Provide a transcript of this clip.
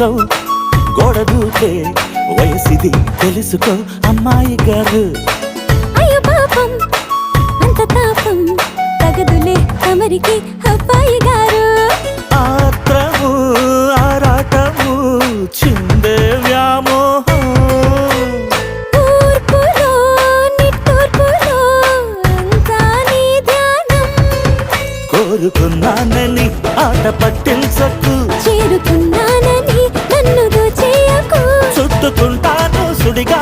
చూసావు గోడ దూకే వయసిది తెలుసుకో అమ్మాయి గారు. అయ్యో పాపం అంత తాపం తగదులే తమరికి అబ్బాయి గారు. ఆత్రము ఆరాటము చిందే వ్యామోహం తూర్పులో నిట్టూర్పులో అంతా నీ ధ్యానం. కోరుకున్నానని ఆట పట్టించకు చేరుకున్నానని నన్ను దోచేయకు. చుట్టుకుంటాను సుడిగా